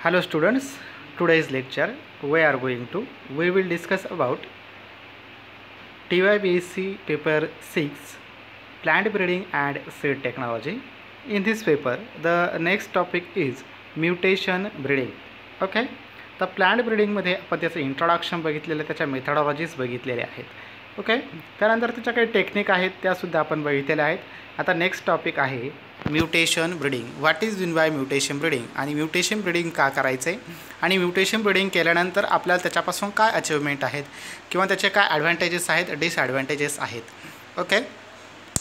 Hello students, today's lecture we will discuss about TYBSc paper 6 plant breeding and seed technology. In this paper the next topic is mutation breeding. Okay, तर plant ब्रीडिंगमध्ये आपण त्याचं introduction बघितलेलं, त्याच्या मेथडॉलॉजीज बघितलेल्या आहेत. Okay, त्यानंतर त्याच्या काही टेक्निक आहेत त्यासुद्धा आपण बघितलेल्या आहेत. आता नेक्स्ट टॉपिक आहे mutation breeding. What is mean bye mutation breeding आणि म्युटेशन ब्रीडिंग का करायचं आहे आणि म्युटेशन ब्रीडिंग केल्यानंतर आपल्याला त्याच्यापासून काय अचिव्हमेंट आहेत किंवा त्याचे काय ॲडव्हान्टेजेस आहेत, डिसॲडव्हान्टेजेस आहेत. ओके,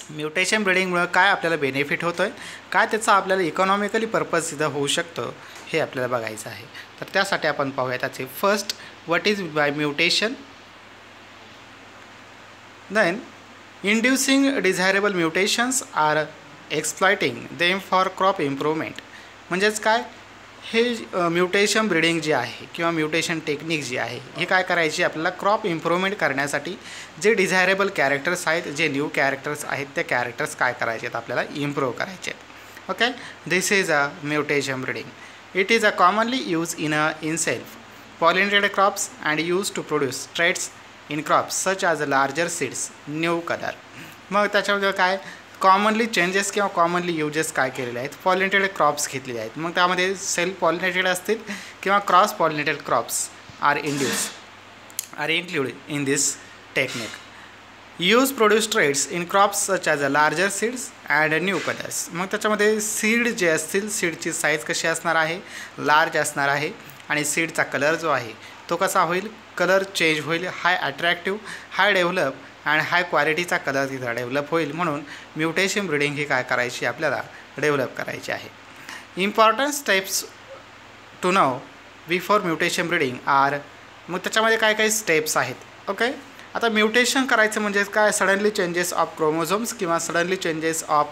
म्युटेशन ब्रीडिंगमुळे काय आपल्याला बेनिफिट होतो आहे, काय त्याचा आपल्याला इकॉनॉमिकली पर्पज सिद्ध होऊ शकतं हे आपल्याला बघायचं आहे. तर त्यासाठी आपण पाहूया त्याचे first what is by mutation. Then inducing desirable mutations are exploiting them for crop improvement. म्हणजेच काय, हे म्युटेशन ब्रीडिंग जे आहे किंवा म्युटेशन टेक्निक जी आहे हे काय करायची आपल्याला क्रॉप इम्प्रूव्हमेंट करण्यासाठी जे डिझायरेबल कॅरेक्टर्स आहेत, जे न्यू कॅरेक्टर्स आहेत, ते कॅरेक्टर्स काय करायचे आहेत आपल्याला इम्प्रूव्ह करायचे आहेत. Okay, this is a mutation breeding. It is a commonly used in self-pollinated crops and used to produce traits in crops such as larger seeds, new color. मग त्याच्यामध्ये काय कॉमनली चेंजेस किंवा कॉमनली यूजेस काय केलेले आहेत, pollinated crops घेतलेले आहेत. मग त्यामध्ये सेल्फ पॉलिनेटेड असतील किंवा cross pollinated crops are included in this technique. Use produce traits in crops such as a larger seeds and new colours. मग त्याच्यामध्ये सीड जे असतील, सीडची साईज कशी असणार आहे, लार्ज असणार आहे आणि सीडचा कलर जो आहे तो कसा होईल, कलर चेंज होईल, हाय अट्रॅक्टिव्ह, हाय डेव्हलप आणि हाय क्वालिटीचा कलर तिथं डेव्हलप होईल. म्हणून म्युटेशन ब्रीडिंग ही काय करायची आपल्याला डेव्हलप करायची आहे. Important steps to know before mutation breeding are. मग त्याच्यामध्ये काय काही स्टेप्स आहेत. ओके, आता म्युटेशन करायचं म्हणजे काय, सडनली चेंजेस ऑफ क्रोमोझोम्स किंवा suddenly changes of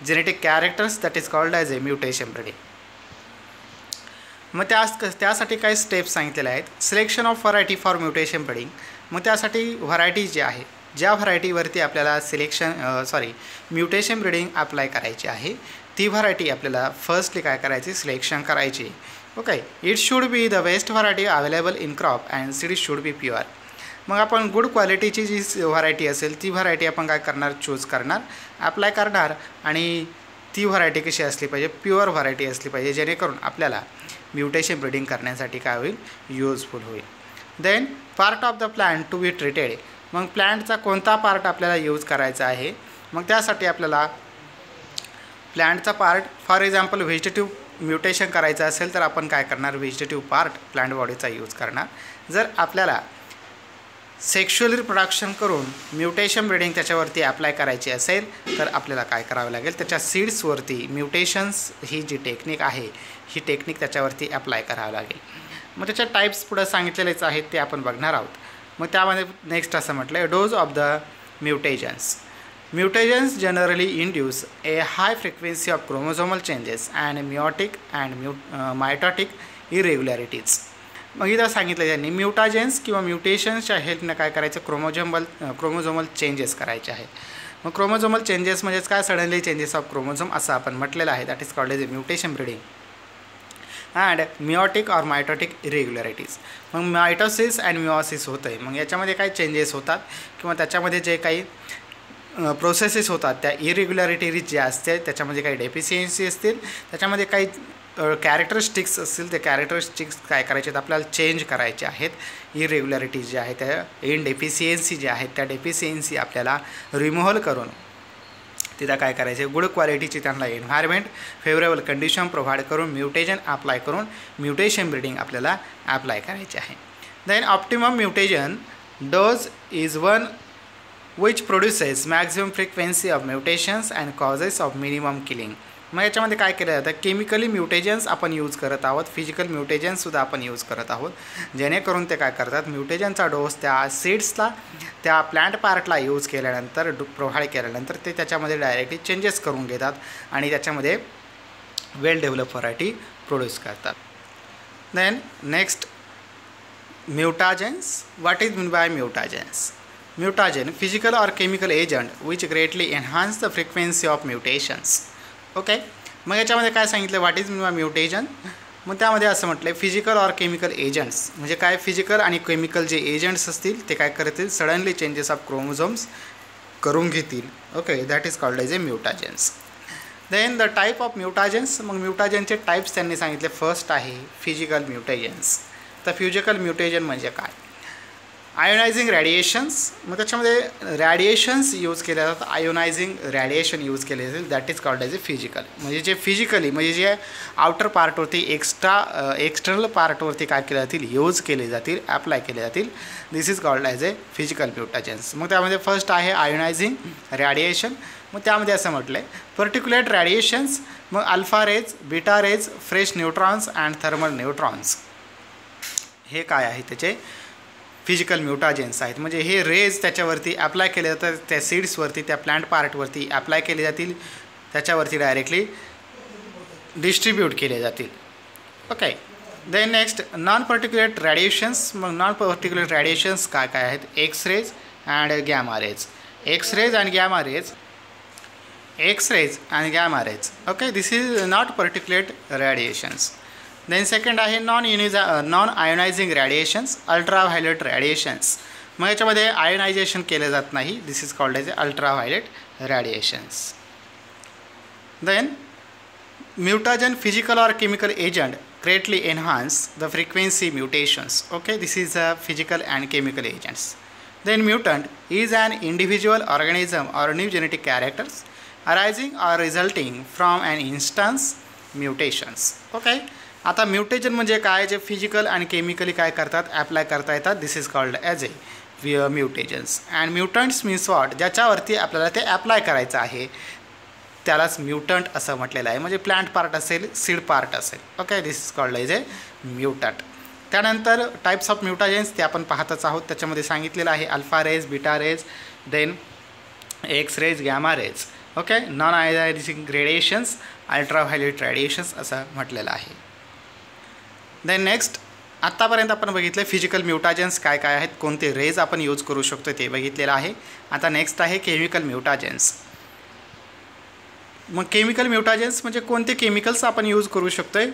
genetic characters, that is called as A mutation breeding. मग त्यासाठी काही स्टेप्स सांगितलेले आहेत. Selection of variety for mutation breeding. मग त्यासाठी व्हरायटी जी आहे, ज्या व्हरायटीवरती आपल्याला म्युटेशन ब्रीडिंग अप्लाय करायची आहे ती व्हरायटी आपल्याला फर्स्टली काय करायची, सिलेक्शन करायची. Okay, it should be the best variety available in crop and seed should be pure. मग आपण गुड क्वालिटीची जी व्हरायटी असेल ती व्हरायटी आपण काय करणार, चूज करणार, अप्लाय करणार आणि ती व्हरायटी कशी असली पाहिजे, प्युअर व्हरायटी असली पाहिजे, जेणेकरून आपल्याला म्युटेशन ब्रीडिंग करण्यासाठी काय होईल, यूजफुल होईल. Then part of the plant to be treated. मग प्लांटचा कोणता पार्ट आपल्याला यूज करायचा आहे. मग त्यासाठी आपल्याला प्लांटचा part, for example vegetative mutation करायचं असेल तर आपण काय करणार, व्हेजिटेटिव्ह पार्ट प्लांट बॉडीचा यूज करणार. जर आपल्याला सेक्शुअली रिप्रोडक्शन करून म्युटेशन ब्रीडिंग त्याच्यावरती अप्लाय करायची असेल तर आपल्याला काय करावं लागेल, त्याच्या सीड्सवरती म्युटेशन्स ही जी टेक्निक आहे ही टेक्निक त्याच्यावरती अप्लाय करावं लागेल. मग त्याच्या टाईप्स पुढं सांगितलेलेच आहेत ते आपण बघणार आहोत. मग त्यामध्ये नेक्स्ट असं म्हटलं आहे, dose of the mutations. Mutations generally induce a high frequency of chromosomal changes and meiotic and mitotic irregularities. मग इथं सांगितलं त्यांनी म्युटाजेन्स किंवा म्युटेशन्सच्या हेल्पनं काय करायचं, क्रोमोझोमल चेंजेस करायचे आहेत. मग क्रोमोझोमल चेंजेस म्हणजेच काय, सडनली चेंजेस ऑफ क्रोमोझोम असं आपण म्हटलेलं आहे, that is called as a mutation breeding. And meiotic or mitotic irregularities. मग मायटोसिस अँड मिओसिस होतं आहे. मग याच्यामध्ये काय चेंजेस होतात किंवा त्याच्यामध्ये जे काही प्रोसेसेस होतात त्या इरेग्युलॅरिटीज जे असते त्याच्यामध्ये काही डेफिशियन्सी असतील, त्याच्यामध्ये काही कॅरेक्टरिस्टिक्स असतील, ते कॅरेक्टरिस्टिक्स काय करायचे आहेत आपल्याला चेंज करायचे आहेत. इरेग्युलॅरिटीज जे आहेत त्या डेफिशियन्सी जे आहेत त्या डेफिशियन्सी आपल्याला रिमूव्हल करून तिथं काय करायचे, गुड क्वालिटीची त्यांना एन्व्हायरमेंट, फेवरेबल कंडिशन प्रोव्हाइड करून म्युटेशन अप्लाय करून म्युटेशन ब्रीडिंग आपल्याला अप्लाय करायचे आहे. Then optimum mutation dose is one which produces maximum frequency of mutations and causes of minimum killing. मग याच्यामध्ये काय केलं जातं, केमिकली म्युटेजन्स आपण यूज करत आहोत, फिजिकल म्युटेजन्ससुद्धा आपण यूज करत आहोत, जेणेकरून ते काय करतात, म्युटेजनचा डोस त्या सीड्सला, त्या प्लांट पार्टला यूज केल्यानंतर, प्रोव्हाइड केल्यानंतर ते त्याच्यामध्ये डायरेक्टली चेंजेस करून घेतात आणि त्याच्यामध्ये वेल डेव्हलप व्हरायटी प्रोड्यूस करतात. Then next mutagens. What is mean by mutagens. Mutagen, physical or chemical agent which greatly enhance the frequency of mutations. Okay, मग याच्यामध्ये काय सांगितलं, व्हॉट इज म्युटेशन. मग त्यामध्ये असं म्हटलं आहे फिजिकल ऑर केमिकल एजंट्स म्हणजे काय फिजिकल आणि केमिकल जे एजंट्स असतील ते काय करतील सडनली चेंजेस ऑफ क्रोमोझोम्स करून घेतील. Okay, that is called as a mutagens. Then the type of mutagens. मग म्युटाजेनचे टाईप्स त्यांनी सांगितले. फर्स्ट आहे फिजिकल म्युटेजन्स. तर फिजिकल म्युटेजन म्हणजे काय आयोनायझिंग रॅडिएशन्स. मग त्याच्यामध्ये रॅडिएशन्स यूज केले जातात. आयोनायझिंग रॅडिएशन यूज केले जातील that is called as a physical. म्हणजे जे फिजिकली म्हणजे जे आउटर पार्टवरती एक्सटर्नल पार्टवरती काय केले जातील यूज केले जातील ॲप्लाय केले जातील this is called as a physical mutagens. मग त्यामध्ये फर्स्ट आहे आयोनायझिंग रॅडिएशन. मग त्यामध्ये असं म्हटलं आहे पर्टिक्युलेट रॅडिएशन्स. मग alpha rays beta raise fresh neutrons and thermal neutrons हे काय आहे त्याचे फिजिकल म्युटाजेन्स आहेत. म्हणजे हे रेज त्याच्यावरती अप्लाय केले जातात त्या सीड्सवरती त्या प्लांट पार्टवरती अप्लाय केले जातील त्याच्यावरती डायरेक्टली डिस्ट्रीब्यूट केले जातील. Okay, then next non particulate radiations. मग नॉन पर्टिक्युलेट रॅडिएशन्स काय काय आहेत X rays and gamma rays. X rays and gamma rays. X rays and gamma rays. Okay, this is not particulate radiations. Then second आहे non ionising radiations ultraviolet radiations. मग याच्यामध्ये ionisation केलं जात नाही this is called as ultraviolet radiations. Then mutagen physical or chemical agent greatly enhance the frequency mutations. Okay, this is physical and chemical agents. Then mutant is an individual organism or new genetic characters arising or resulting from an instance mutations. Okay, आता mutation म्हणजे काय जे physical आणि chemically काय करतात apply करता येतात this is called as a mutations. And mutants means what ज्याच्यावरती आपल्याला ते ॲप्लाय करायचं आहे त्यालाच म्युटंट असं म्हटलेलं आहे. म्हणजे प्लांट पार्ट असेल सीड पार्ट असेल. Okay, this is called as a mutant. त्यानंतर टाईप्स ऑफ म्युटाजेन्स ते आपण पाहतच आहोत. त्याच्यामध्ये सांगितलेलं आहे alpha rays beta rays then X rays gamma rays. Okay, non ionizing radiations ultraviolet radiations असं म्हटलेलं आहे. देन नेक्स्ट आत्तापर्यंत आपण बघितलं फिजिकल म्युटाजेन्स काय काय आहेत कोणते रेज आपण यूज करू शकतो ते बघितलेलं आहे. आता नेक्स्ट आहे केमिकल म्युटाजेन्स. मग केमिकल म्युटाजेन्स म्हणजे कोणते केमिकल्स आपण यूज करू शकतो आहे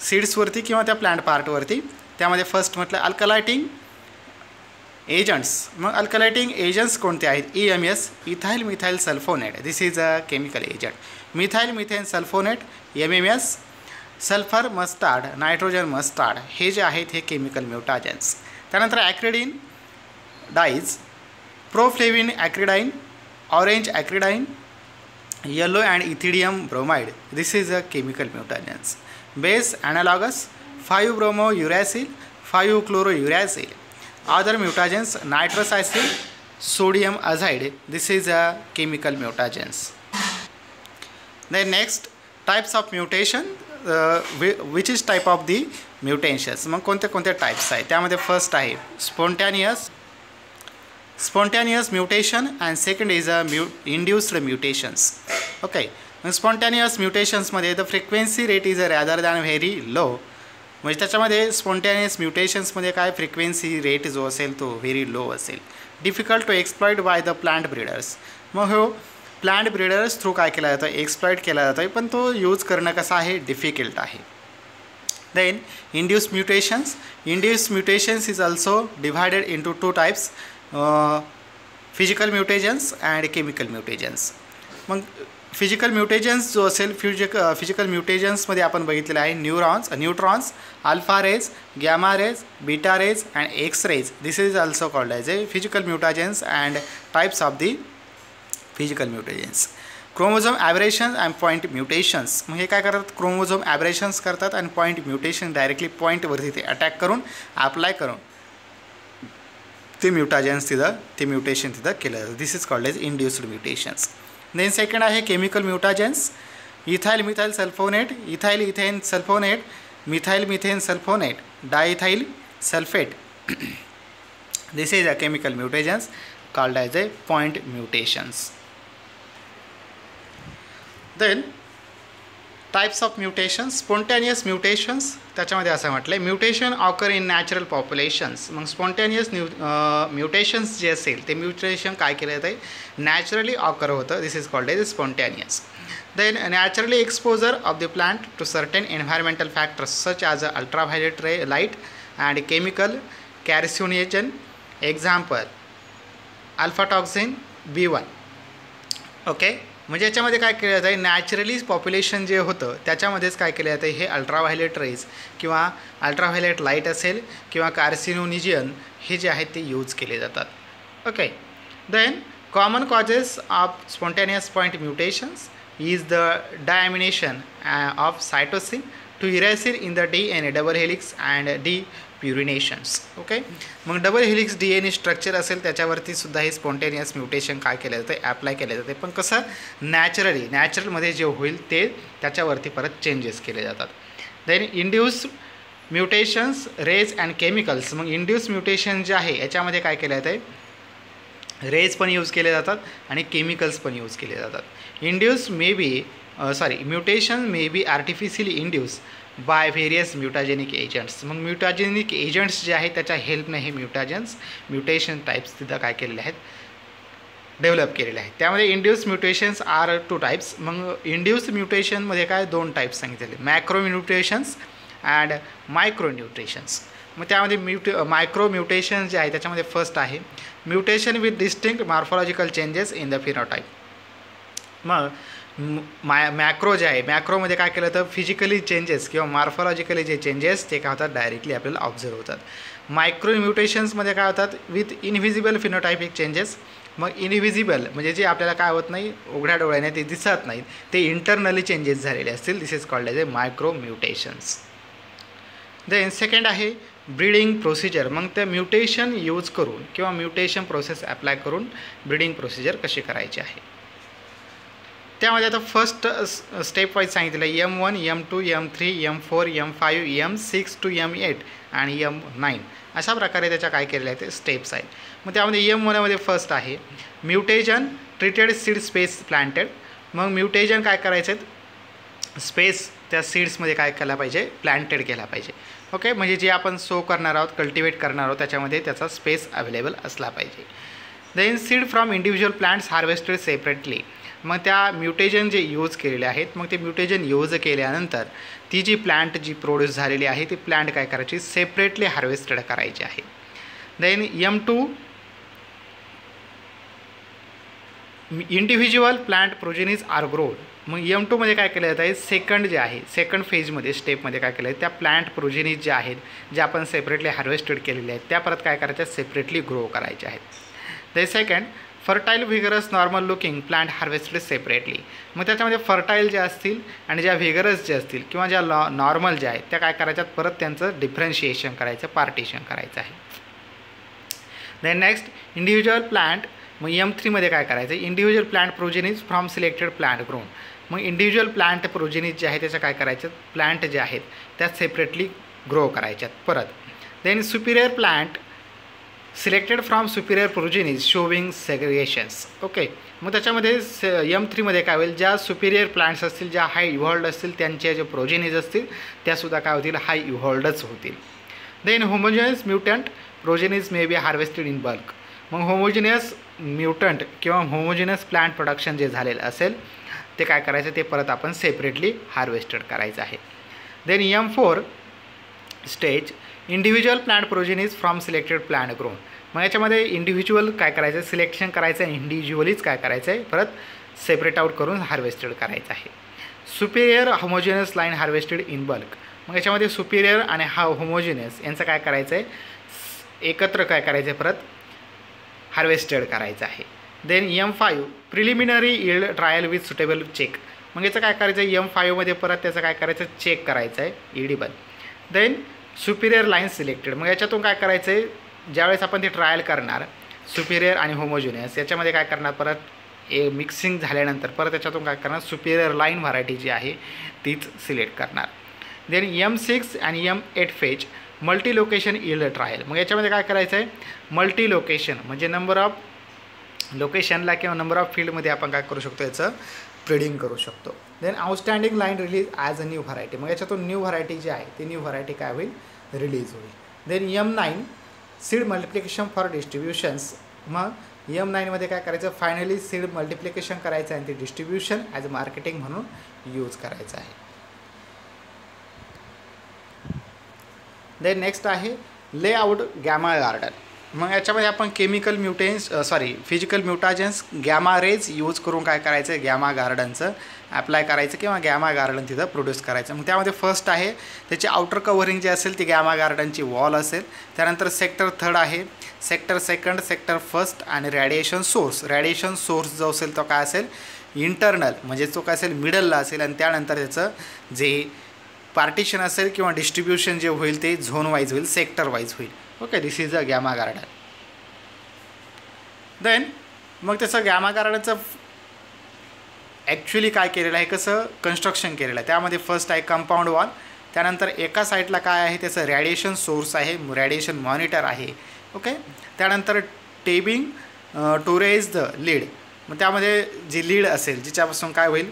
सीड्सवरती किंवा त्या प्लांट पार्टवरती. त्यामध्ये फर्स्ट म्हटलं अल्कलायटिंग एजंट्स. मग अल्कलायटिंग एजंट्स कोणते आहेत EMS ethyl methyl sulphonate this is a chemical agent. Methyl methane sulphonate MMS sulphur mustard nitrogen mustard हे जे आहेत हे केमिकल म्युटाजेन्स. त्यानंतर acridine dyes proflavine acridine orange acridine yellow and ethidium bromide this is a chemical mutagens. Base analogues 5 bromo uracil 5 chloro uracil. Other mutagens nitrous acid sodium azide this is a chemical mutagens. Then next types of mutation which is type of the mutations. मग कोणते कोणते types आहेत त्यामध्ये first आहे spontaneous mutation and second is a induced mutations. Okay, मग spontaneous म्युटेशन्समध्ये the frequency rate is a rather than very low. म्हणजे त्याच्यामध्ये स्पॉन्टॅनियस म्युटेशन्समध्ये काय फ्रिक्वेन्सी रेट जो असेल तो व्हेरी लो असेल. Difficult to exploit by the plant breeders. मग हो प्लांट ब्रीडर्स थ्रू काय केला जातो एक्सप्लॉइट केला जातो आहे पण तो यूज करणं कसं आहे डिफिकल्ट आहे. Then induced mutations. Induced mutations is also divided into 2 types physical mutagens and chemical mutagens. मग फिजिकल म्युटेजन्स जो असेल फिजिकल म्युटेजन्समध्ये आपण बघितलेलं आहे neutrons alpha rays gamma rays beta rays and X rays this is also called as a physical mutagens and types of the physical mutagens. Chromosome aberrations and point mutations. मग हे काय करतात chromosome ॲब्रेशन्स करतात आणि point mutation directly पॉईंटवरती ते attack करून apply करून ते म्युटाजेन्स तिथं ते म्युटेशन तिथं केलं जातं this is called as induced mutations. Then second आहे chemical mutagens ethyl methyl sulphonate ethyl ethane sulphonate methyl methane sulphonate diethyl sulphate this is a chemical mutations called as a point mutations. Then types of mutations spontaneous mutations त्याच्यामध्ये असं म्हटलं आहे mutation occur in natural populations. मग spontaneous mutations जे असेल ते mutation काय केलं जातं आहे नॅचरली ऑकर होतं this is called as spontaneous. Then naturally exposure of the plant to certain environmental factors such as ultraviolet light and chemical carcinogen, example alpha toxin B1. Okay, म्हणजे याच्यामध्ये काय केलं जातं आहे, नॅचरली पॉप्युलेशन जे होतं त्याच्यामध्येच काय केलं जातं हे अल्ट्राव्हायलेट रेज किंवा अल्ट्राव्हायलेट लाईट असेल किंवा कार्सिनोनिजियन हे जे आहेत ते यूज केले जातात. Okay, then common causes of spontaneous point mutations is the diamination of cytosine to uracil in the DNA double helix and depurinations. Okay, मग डबल हेलिक्स DNA स्ट्रक्चर असेल त्याच्यावरती सुद्धा हे स्पॉन्टेनियस म्युटेशन काय केलं जातं, ॲप्लाय केलं जाते, पण कसं नॅचरलमध्ये जे होईल ते त्याच्यावरती परत चेंजेस केले जातात. Then induce mutations rays and chemicals. मग इंड्यूस म्युटेशन जे आहे याच्यामध्ये काय केलं जातं, रेज पण यूज केले जातात आणि केमिकल्स पण यूज केले जातात. Induce may be mutation may be artificially induce by various mutagenic agents. मग म्युटाजेनिक एजंट्स जे आहेत त्याच्या हेल्पने हे म्युटेशन टाईप्स तिथं काय केलेले आहेत, डेव्हलप केलेले आहेत. त्यामध्ये इंड्यूस म्युटेशन्स आर 2 टाईप्स. मग इंड्यूस म्युटेशनमध्ये काय 2 टाईप्स सांगितलेले, macro mutations and micro mutations. मग त्यामध्ये मायक्रो म्युटेशन जे आहे त्याच्यामध्ये फर्स्ट आहे mutation with distinct morphological changes in the phenotype. मग मॅक्रो जे आहे, मॅक्रोमध्ये काय केलं तर फिजिकली चेंजेस किंवा मॉर्फॉलॉजिकली जे चेंजेस ते काय होतात डायरेक्टली आपल्याला ऑब्झर्व होतात. मायक्रो म्युटेशन्समध्ये काय होतात विथ इनव्हिजिबल फिनोटायपिक चेंजेस. मग इनव्हिजिबल म्हणजे जे आपल्याला काय होत नाही, उघड्या डोळ्याने ते दिसत नाहीत, ते इंटरनली चेंजेस झालेले असतील. This is called as a micro mutations. Then second आहे ब्रीडिंग प्रोसिजर. मग ते म्युटेशन यूज करून किंवा म्युटेशन प्रोसेस ॲप्लाय करून ब्रीडिंग प्रोसिजर कशी करायची आहे. त्यामध्ये आता फर्स्ट स्टेप वाईज सांगितलं M1, M2, M3, M4, M5, M6 to M8 आणि M9 अशा प्रकारे त्याच्या काय केलेल्या आहेत ते स्टेप्स आहेत. मग त्यामध्ये M1मध्ये फर्स्ट आहे mutation treated seed space planted. मग म्युटेशन काय करायचं आहे, स्पेस त्या सीड्समध्ये काय केला पाहिजे, प्लांटेड केला पाहिजे. ओके, म्हणजे जे आपण सो करणार आहोत, कल्टिवेट करणार आहोत त्याच्यामध्ये त्याचा स्पेस अवेलेबल असला पाहिजे. Then seed from individual plants harvested separately. मग त्या म्युटेशन जे यूज केलेले आहेत, मग ते म्युटेशन यूज केल्यानंतर ती जी प्लांट जी प्रोड्यूस झालेली आहे ती प्लांट काय करायची, सेपरेटली हार्वेस्टेड करायची आहे. Then M2 individual plant progenies are growed. मग M2मध्ये काय केलं जात आहे, सेकंड जे आहे सेकंड फेजमध्ये स्टेपमध्ये काय केलं आहे, त्या प्लांट प्रोजेनीज ज्या आहेत ज्या आपण सेपरेटली हार्वेस्टेड केलेल्या आहेत त्या परत काय करायच्या, सेपरेटली ग्रो करायच्या आहेत. The second fertile vigorous normal looking plant harvested separately. मग त्याच्यामध्ये फर्टाईल जे असतील आणि ज्या व्हिगरस जे असतील किंवा ज्या नॉर्मल ज्या आहेत त्या काय करायच्यात, परत त्यांचं डिफरन्शिएशन करायचं, पार्टिशन करायचं आहे. Then next individual plant. मग M3मध्ये काय करायचं, individual plant progenies from selected plant grown. मग इंडिव्हिज्युअल प्लांट प्रोजेनीज जे आहे त्याच्या काय करायचं, प्लांट जे आहेत त्या सेपरेटली ग्रो करायच्यात परत. Then superior plant selected from superior progenies showing segregations. Okay, मग त्याच्यामध्ये M3मध्ये काय होईल, ज्या सुपिरियर प्लांट्स असतील ज्या हाय इव्हॉल्ड असतील त्यांचे जे प्रोजेनीज असतील त्यासुद्धा काय होतील, हाय इव्हॉल्डच होतील. Then homogeneous mutant progenies may be harvested in bulk. मग होमोजिनियस म्युटंट किंवा होमोजिनियस प्लांट प्रोडक्शन जे झालेलं असेल ते काय करायचं, ते परत आपण सेपरेटली हार्वेस्टेड करायचं आहे. Then M4 stage individual plant progenies from selected plant grown. मग याच्यामध्ये इंडिव्हिज्युअल काय करायचं, सिलेक्शन करायचं आहे, इंडिव्हिज्युअलीच काय करायचं आहे, परत सेपरेट आउट करून हार्वेस्टेड करायचं आहे. Superior homogeneous line harvested in bulk. मग याच्यामध्ये सुपिरियर आणि हा होमोजिनियस यांचं काय करायचं आहे, एकत्र काय करायचं आहे, परत हार्वेस्टेड करायचं आहे. Then M5 preliminary yield trial with suitable check. मग याचं काय करायचं आहे, M5मध्ये परत त्याचं काय करायचं, चेक करायचं आहे edible. Then superior line selected. मग याच्यातून काय करायचं आहे, ज्यावेळेस आपण ते ट्रायल करणार सुपिरियर आणि होमोजिनियस याच्यामध्ये काय करणार, परत मिक्सिंग झाल्यानंतर परत त्याच्यातून काय करणार, सुपिरियर लाईन व्हरायटी जी आहे तीच सिलेक्ट करणार. देन M6 आणि M8 phase multi location yield trial. मग याच्यामध्ये काय करायचं आहे, मल्टी लोकेशन म्हणजे नंबर ऑफ लोकेशनला किंवा नंबर ऑफ फील्डमध्ये आपण काय करू शकतो, याचं ब्रीडिंग करू शकतो. Then outstanding line release as a new variety. मग याच्यातून न्यू व्हरायटी जी आहे ती न्यू व्हरायटी काय होईल, रिलीज होईल. Then M9 seed multiplication for distributions. मग M9मध्ये काय करायचं, फायनली सीड मल्टिप्लिकेशन करायचं आणि ते डिस्ट्रीब्युशन ॲज अ मार्केटिंग म्हणून यूज करायचं आहे. देन नेक्स्ट आहे लेआउट गॅमा गार्डन. मग याच्यामध्ये आपण chemical physical mutagens gamma rays use करून काय करायचं, गॅमा गार्डनचं ॲप्लाय करायचं किंवा गॅमा गार्डन तिथं प्रोड्यूस करायचं. मग त्यामध्ये फर्स्ट आहे त्याची आउटर कव्हरिंग जे असेल ती गॅमा गार्डनची वॉल असेल. त्यानंतर सेक्टर थर्ड आहे, सेक्टर सेकंड, सेक्टर फर्स्ट आणि रॅडिएशन सोर्स. रॅडिएशन सोर्स जो असेल तो काय असेल, इंटरनल म्हणजे तो काय असेल मिडलला असेल. आणि त्यानंतर त्याचं जे पार्टिशन असेल किंवा डिस्ट्रीब्युशन जे होईल ते झोन वाईज होईल, सेक्टर वाईज होईल. Okay, this is a gamma garden. Then मग त्याचं गॅमा गार्डनचं ॲक्च्युली काय केलेलं आहे, कसं कन्स्ट्रक्शन केलेलं आहे. त्यामध्ये फर्स्ट आहे कंपाऊंड वॉल. त्यानंतर एका साईडला काय आहे, त्याचं रॅडिएशन सोर्स आहे, रॅडिएशन मॉनिटर आहे. ओके, त्यानंतर टेबिंग टू रेज द लीड. मग त्यामध्ये जी लीड असेल जिच्यापासून काय होईल,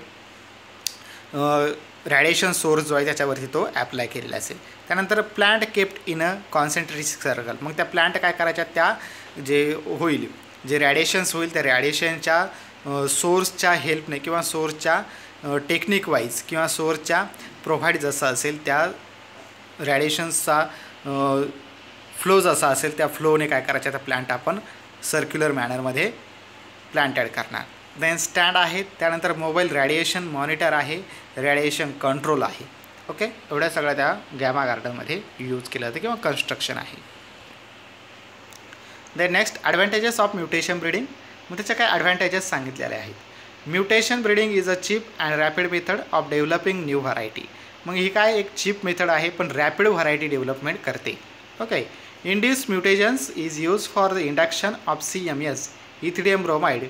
रॅडिएशन सोर्स जो आहे त्याच्यावरती तो ॲप्लाय केलेला असेल. त्यानंतर plant kept in a concentric circle. मग त्या प्लांट काय करायच्या, त्या जे होईल जे रॅडिएशन्स होईल त्या रॅडिएशनच्या सोर्सच्या हेल्पने किंवा सोर्सच्या टेक्निक वाईज किंवा सोर्सच्या प्रोव्हाइड जसं असेल त्या रॅडिएशन्सचा फ्लो जसा असेल त्या फ्लोने काय करायच्या, त्या प्लांट आपण सर्क्युलर मॅनरमध्ये प्लांट ॲड करणार. देन स्टँड आहे. त्यानंतर मोबाईल रॅडिएशन मॉनिटर आहे, रॅडिएशन कंट्रोल आहे. ओके, एवढ्या सगळ्या त्या गॅमा गार्डनमध्ये यूज केलं जातं किंवा कन्स्ट्रक्शन आहे. Then next advantages of mutation breeding. मग त्याच्या काय ॲडव्हान्टेजेस सांगितलेले आहेत. Mutation breeding is a cheap and rapid method of developing new variety. मग ही काय एक चीप मेथड आहे पण रॅपिड व्हरायटी डेव्हलपमेंट करते. Okay, induce mutations is use for the induction of CMS ethidium bromide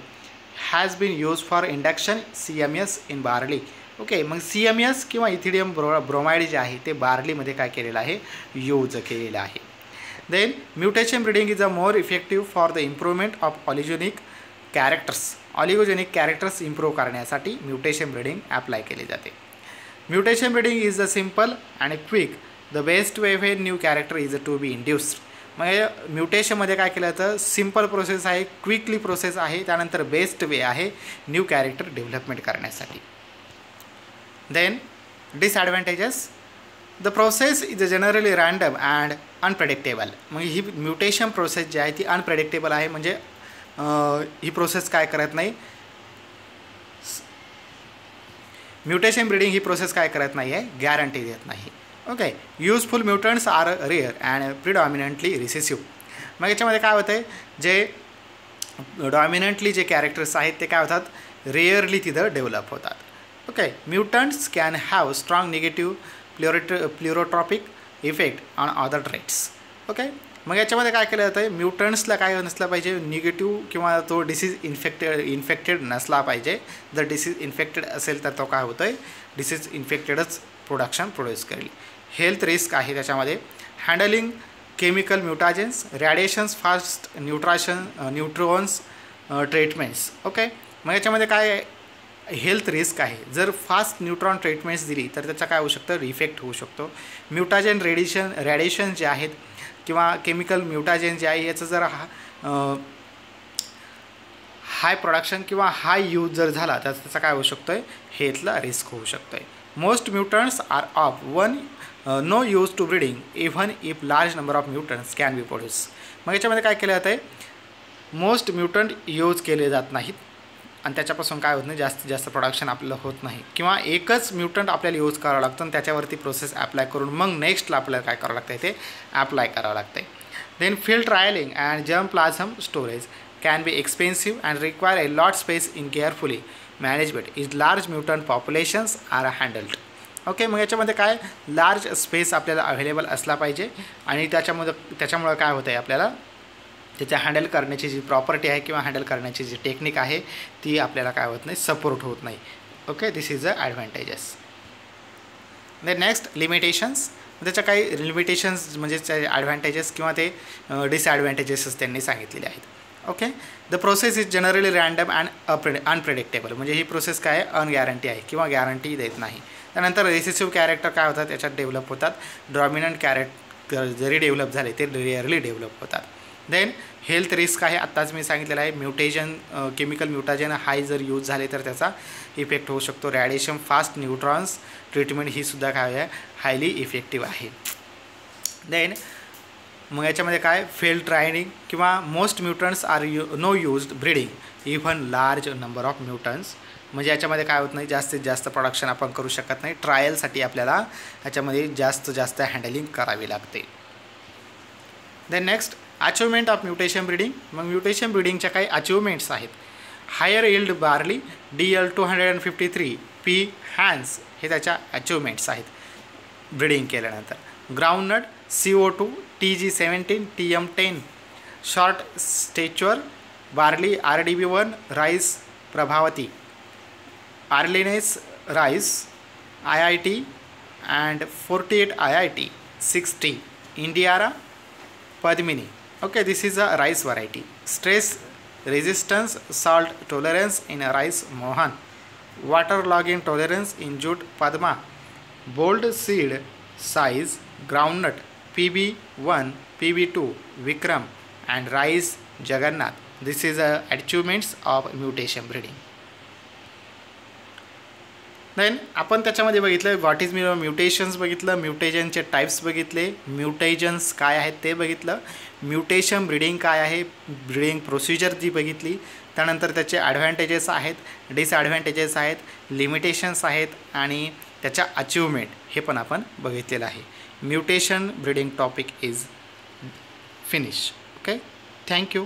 has been use for induction CMS in barley. Okay, मग CMS किंवा ethidium bromide जे आहे ते बार्लीमध्ये काय केलेलं आहे, यूज केलेलं आहे. Then mutation breeding is a more effective for the improvement of oligogenic characters improve करण्यासाठी म्युटेशन ब्रीडिंग ॲप्लाय केले जाते. Mutation breeding is the simple and quick the best way when new character is to be induced. मग म्युटेशनमध्ये काय केलं जातं, simple process आहे, quickly process आहे, त्यानंतर बेस्ट वे आहे न्यू कॅरेक्टर डेव्हलपमेंट करण्यासाठी. Then disadvantages, the process is generally random and unpredictable. मग ही म्युटेशन प्रोसेस जी आहे ती अनप्रेडिक्टेबल आहे. म्हणजे ही प्रोसेस काय करत नाही, म्युटेशन ब्रीडिंग ही प्रोसेस काय करत नाही आहे, गॅरंटी देत नाही. Okay, useful mutants are rare and predominantly recessive. मग याच्यामध्ये काय होतं आहे, जे डॉमिनंटली जे कॅरेक्टर्स आहेत ते काय होतात, रेअरली तिथं डेव्हलप होतात. Okay, mutants can have strong negative pleiotropic effect on other traits. Okay, मग याच्यामध्ये काय केलं जातं आहे, म्युटंट्सला काय नसलं पाहिजे, निगेटिव्ह किंवा तो डिसीज इन्फेक्टेड नसला पाहिजे. जर डिसीज इन्फेक्टेड असेल तर तो काय होतं आहे, डिसीज इन्फेक्टेडच प्रोड्यूस करेल. हेल्थ रिस्क आहे त्याच्यामध्ये, handling chemical mutagens, radiations, fast neutrons treatments. Okay, मग याच्यामध्ये काय हेल्थ रिस्क आहे, जर फास्ट न्यूट्रॉन ट्रीटमेंट्स दिली तर त्याचा काय होऊ शकतं, इफेक्ट होऊ शकतो. म्युटाजेन रॅडिएशन जे आहेत किंवा केमिकल म्युटाजेन जे आहे याचं जर हाय प्रोडक्शन किंवा हाय यूज जर झाला तर त्याचा काय होऊ शकतो आहे, हेल्थला रिस्क होऊ शकतो आहे. Most mutants are of no use to breeding even if large number of mutants can be produce. मग याच्यामध्ये काय केलं जातं आहे, मोस्ट म्युटंट यूज केले जात नाहीत आणि त्याच्यापासून काय होत नाही, जास्तीत जास्त प्रोडक्शन आपल्याला होत नाही. किंवा एकच म्युटंट आपल्याला यूज करावं लागतं आणि त्याच्यावरती प्रोसेस ॲप्लाय करून मग नेक्स्टला आपल्याला काय करावं लागतं ते ॲप्लाय करावं लागतं. Then field trialling and germplasm storage can be expensive and require a lot space in carefully management is large mutant populations are handled. Okay, मग याच्यामध्ये काय लार्ज स्पेस आपल्याला अवेलेबल असला पाहिजे आणि त्याच्यामुळं काय होतं आहे, आपल्याला त्याच्या हँडल करण्याची जी प्रॉपर्टी आहे किंवा हँडल करण्याची जी टेक्निक आहे ती आपल्याला काय होत नाही, सपोर्ट होत नाही. Okay, this is the advantages. Then next limitations. त्याच्या काही लिमिटेशन्स म्हणजे ॲडव्हान्टेजेस किंवा ते डिसॲडव्हान्टेजेसच त्यांनी सांगितलेले आहेत. Okay, the process is generally random and unpredictable. म्हणजे ही प्रोसेस काय आहे, अनगॅरंटी आहे किंवा गॅरंटी देत नाही. त्यानंतर रिसेसिव्ह कॅरेक्टर काय होतात, त्याच्यात डेव्हलप होतात. डॉमिनंट कॅरेक्टर जरी डेव्हलप झाले ते रेअरली डेव्हलप होतात. देन हेल्थ रिस्क आहे, आत्ताच मी सांगितलेलं आहे. म्युटेशन, केमिकल म्युटाजन हाय जर यूज झाले तर त्याचा इफेक्ट होऊ शकतो. रॅडिएशन फास्ट न्यूट्रॉन्स ट्रीटमेंट ही सुद्धा काय आहे, हायली इफेक्टिव्ह आहे. देन मग याच्यामध्ये काय, फेल ट्रायनिंग किंवा most mutants are no used breeding even large number of mutants. म्हणजे याच्यामध्ये काय होत नाही, जास्तीत जास्त प्रोडक्शन आपण करू शकत नाही. ट्रायलसाठी आपल्याला याच्यामध्ये जास्त हँडलिंग करावी लागते. Then next achievement of mutation breeding. मग म्युटेशन ब्रीडिंगच्या काही अचिव्हमेंट्स आहेत. Higher yield barley DL253 P हॅन्स हे त्याच्या अचिव्हमेंट्स आहेत ब्रीडिंग केल्यानंतर. Groundnut CO2 TG17 TM10 short stature barley RDB1 rice Prabhavati earliness rice IIT and 48 IIT 60 Indiara Padmini. Okay, this is a rice variety. Stress resistance, salt tolerance in a rice mohan, waterlogging tolerance in jute padma, bold seed size groundnut PB1 PB2 Vikram and rice Jagannath. This is a achievements of mutation breeding. Then आपण त्याच्यामध्ये बघितलं what is mutations बघितलं, म्युटेशनचे types बघितले, mutations काय आहेत ते बघितलं, mutation breeding काय आहे, ब्रीडिंग प्रोसिजर जी बघितली, त्यानंतर त्याचे ॲडव्हान्टेजेस आहेत, डिसॲडव्हान्टेजेस आहेत, लिमिटेशन्स आहेत आणि त्याच्या अचिव्हमेंट हे पण आपण बघितलेलं आहे. Mutation breeding topic is finish. Okay, thank you.